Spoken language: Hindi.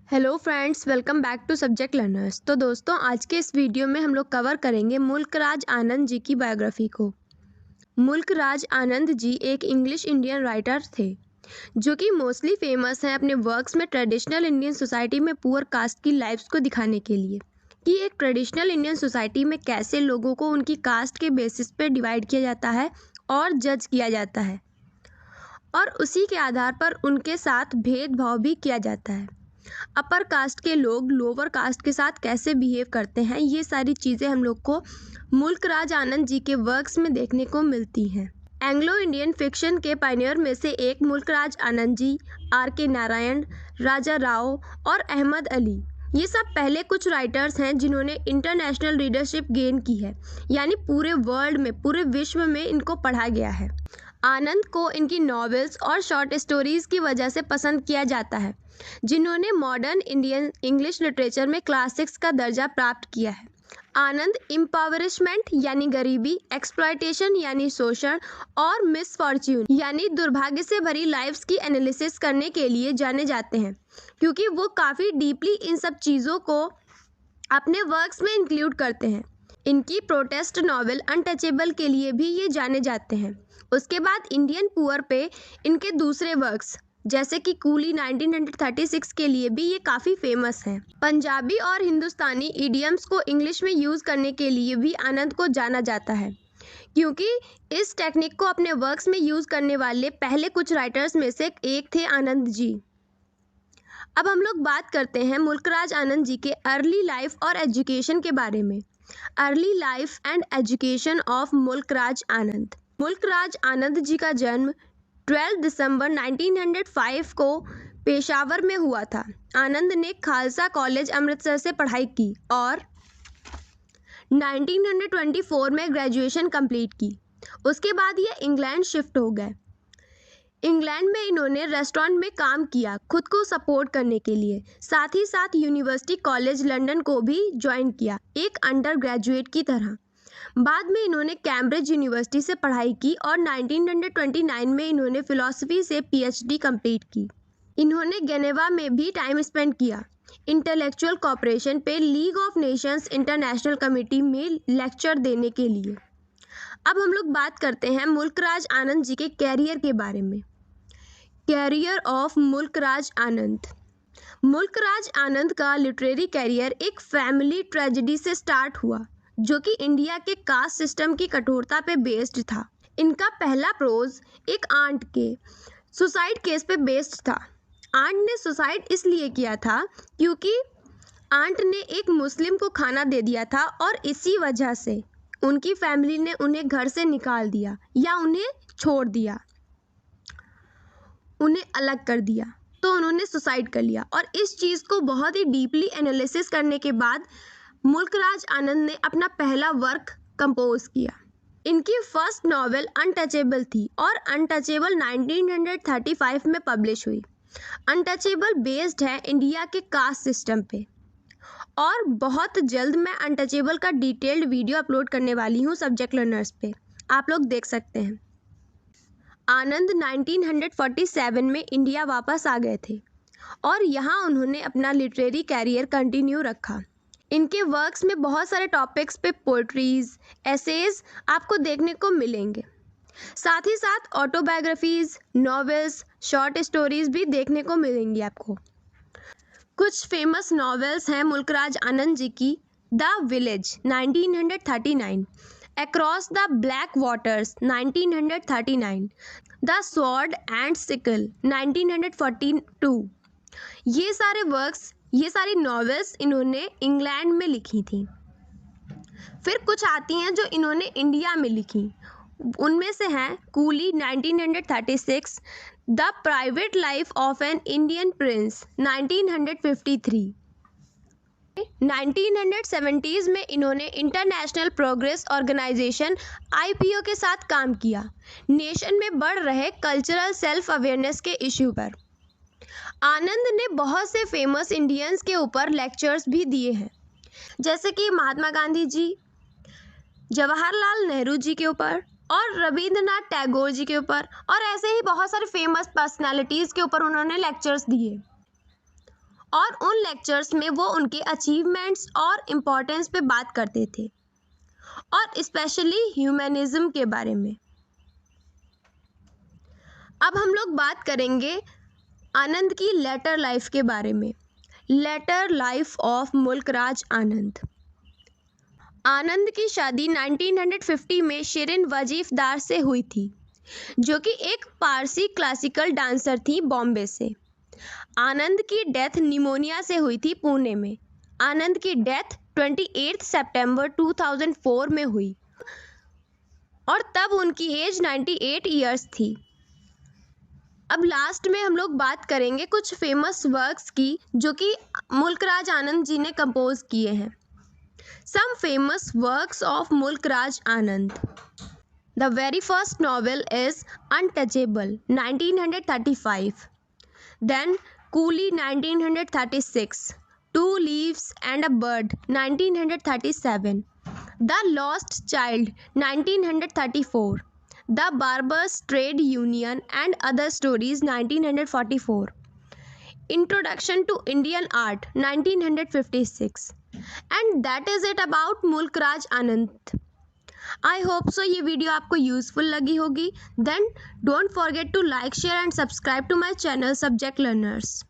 Hello friends, welcome back to subject learners. तो दोस्तों, आज के इस वीडियो में हम लोग कवर करेंगे मुल्क राज आनंद जी की बायोग्राफी को। मुल्क राज आनंद जी एक इंग्लिश इंडियन राइटर थे जो कि मोस्टली फेमस हैं अपने वर्क्स में ट्रेडिशनल इंडियन सोसाइटी में पुअर कास्ट की लाइफ्स को दिखाने के लिए कि एक ट्रेडिशनल इंडियन सोसाइटी में कैसे लोगों को उनकी कास्ट के बेसिस पे डिवाइड किया जाता है और जज किया जाता है और उसी के आधार पर उनके साथ भेदभाव भी किया जाता है। अपर कास्ट के लोग लोअर कास्ट के साथ कैसे बिहेव करते हैं, ये सारी चीज़ें हम लोग को मुल्क राज आनंद जी के वर्क्स में देखने को मिलती हैं। एंग्लो इंडियन फिक्शन के पायनियर में से एक मुल्क राज आनंद जी, R.K. नारायण, राजा राव और अहमद अली, ये सब पहले कुछ राइटर्स हैं जिन्होंने इंटरनेशनल रीडरशिप गेन की है, यानी पूरे वर्ल्ड में, पूरे विश्व में इनको पढ़ा गया है। आनंद को इनकी नॉवेल्स और शॉर्ट स्टोरीज़ की वजह से पसंद किया जाता है, जिन्होंने मॉडर्न इंडियन इंग्लिश लिटरेचर में क्लासिक्स का दर्जा प्राप्त किया है। आनंद इम्पावरिशमेंट यानी गरीबी, एक्सप्लॉयटेशन यानी शोषण और मिसफॉर्च्यून यानी दुर्भाग्य से भरी लाइफ्स की एनालिसिस करने के लिए जाने जाते हैं, क्योंकि वो काफ़ी डीपली इन सब चीज़ों को अपने वर्क्स में इंक्लूड करते हैं। इनकी प्रोटेस्ट नॉवेल अनटचेबल के लिए भी ये जाने जाते हैं। उसके बाद इंडियन पुअर पे इनके दूसरे वर्क्स जैसे कि कूली 1936 के लिए भी ये काफ़ी फेमस हैं। पंजाबी और हिंदुस्तानी इडियम्स को इंग्लिश में यूज़ करने के लिए भी आनंद को जाना जाता है, क्योंकि इस टेक्निक को अपने वर्क्स में यूज़ करने वाले पहले कुछ राइटर्स में से एक थे आनंद जी। अब हम लोग बात करते हैं मुल्क राज आनंद जी के अर्ली लाइफ और एजुकेशन के बारे में। Early life and education of मुल्क राज आनंद। मुल्क राज आनंद जी का जन्म 12 दिसंबर 1905 को पेशावर में हुआ था। आनंद ने खालसा कॉलेज अमृतसर से पढ़ाई की और 1924 में ग्रेजुएशन कंप्लीट की। उसके बाद ये इंग्लैंड शिफ्ट हो गए। इंग्लैंड में इन्होंने रेस्टोरेंट में काम किया खुद को सपोर्ट करने के लिए। साथ ही साथ यूनिवर्सिटी कॉलेज लंदन को भी ज्वाइन किया एक अंडर ग्रेजुएट की तरह। बाद में इन्होंने कैम्ब्रिज यूनिवर्सिटी से पढ़ाई की और 1929 में इन्होंने फ़िलॉसफी से PhD कंप्लीट की। इन्होंने जेनेवा में भी टाइम स्पेंड किया। इंटेलेक्चुअल कॉपरेशन पे league of Nations international committee में लेक्चर देने के लिए। अब हम लोग बात करते हैं मुल्क राज आनंद जी के कैरियर के बारे में। कैरियर ऑफ मुल्क राज आनंद। मुल्क राज आनंद का लिटरेरी कैरियर एक फैमिली ट्रेजेडी से स्टार्ट हुआ, जो कि इंडिया के कास्ट सिस्टम की कठोरता पे बेस्ड था। इनका पहला प्रोज एक आंट के सुसाइड केस पे बेस्ड था। आंट ने सुसाइड इसलिए किया था क्योंकि आंट ने एक मुस्लिम को खाना दे दिया था और इसी वजह से उनकी फैमिली ने उन्हें घर से निकाल दिया या उन्हें छोड़ दिया, उन्हें अलग कर दिया, तो उन्होंने सुसाइड कर लिया। और इस चीज़ को बहुत ही डीपली एनालिसिस करने के बाद मुल्क राज आनंद ने अपना पहला वर्क कंपोज किया। इनकी फर्स्ट नॉवेल अनटचेबल थी और अनटचेबल 1935 में पब्लिश हुई। अनटचेबल बेस्ड है इंडिया के कास्ट सिस्टम पे और बहुत जल्द मैं अनटचेबल का डिटेल्ड वीडियो अपलोड करने वाली हूँ सब्जेक्ट लर्नर्स पे, आप लोग देख सकते हैं। आनंद 1947 में इंडिया वापस आ गए थे और यहाँ उन्होंने अपना लिटरेरी कैरियर कंटिन्यू रखा। इनके वर्क्स में बहुत सारे टॉपिक्स पे पोएट्रीज, एसेज आपको देखने को मिलेंगे। साथ ही साथ ऑटोबायोग्राफीज, नॉवेल्स, शॉर्ट स्टोरीज भी देखने को मिलेंगी आपको। कुछ फेमस नॉवेल्स हैं मुल्क राज आनंद जी की। The village 1939, across the black waters 1939, the sword and sickle 1942। ये सारे वर्क्स, ये सारी नॉवेल्स इन्होंने इंग्लैंड में लिखी थी। फिर कुछ आती हैं जो इन्होंने इंडिया में लिखी, उनमें से हैं coolie 1936, the private life of an Indian Prince 1953। 1970s में इन्होंने इंटरनेशनल प्रोग्रेस ऑर्गेनाइजेशन IPO के साथ काम किया, नेशन में बढ़ रहे कल्चरल सेल्फ अवेयरनेस के इश्यू पर। आनंद ने बहुत से फेमस इंडियंस के ऊपर लेक्चर्स भी दिए हैं, जैसे कि महात्मा गांधी जी, जवाहरलाल नेहरू जी के ऊपर और रविंद्रनाथ टैगोर जी के ऊपर, और ऐसे ही बहुत सारे फेमस पर्सनालिटीज़ के ऊपर उन्होंने लेक्चर्स दिए। और उन लेक्चर्स में वो उनके अचीवमेंट्स और इम्पोर्टेंस पे बात करते थे और स्पेशली ह्यूमनिज्म के बारे में। अब हम लोग बात करेंगे आनंद की लेटर लाइफ के बारे में। लेटर लाइफ ऑफ मुल्कराज आनंद। आनंद की शादी 1950 में शिरीन वजीफदार से हुई थी, जो कि एक पारसी क्लासिकल डांसर थी बॉम्बे से। आनंद की डेथ निमोनिया से हुई थी पुणे में। आनंद की डेथ 28 सितंबर 2004 में हुई और तब उनकी एज 98 ईयर्स थी। अब लास्ट में हम लोग बात करेंगे कुछ फेमस वर्क्स की जो कि मुल्कराज आनंद जी ने कंपोज किए हैं। Some famous works of Mulk Raj Anand. The very first novel is untouchable 1935, then coolie 1936, two leaves and a bird 1937, the lost child 1934, the barber's trade union and other stories 1944, introduction to Indian art 1956, and that is it about Mulk Raj Anand. I hope so ये वीडियो आपको यूजफुल लगी होगी। Then don't forget to like, share and subscribe to my channel subject learners.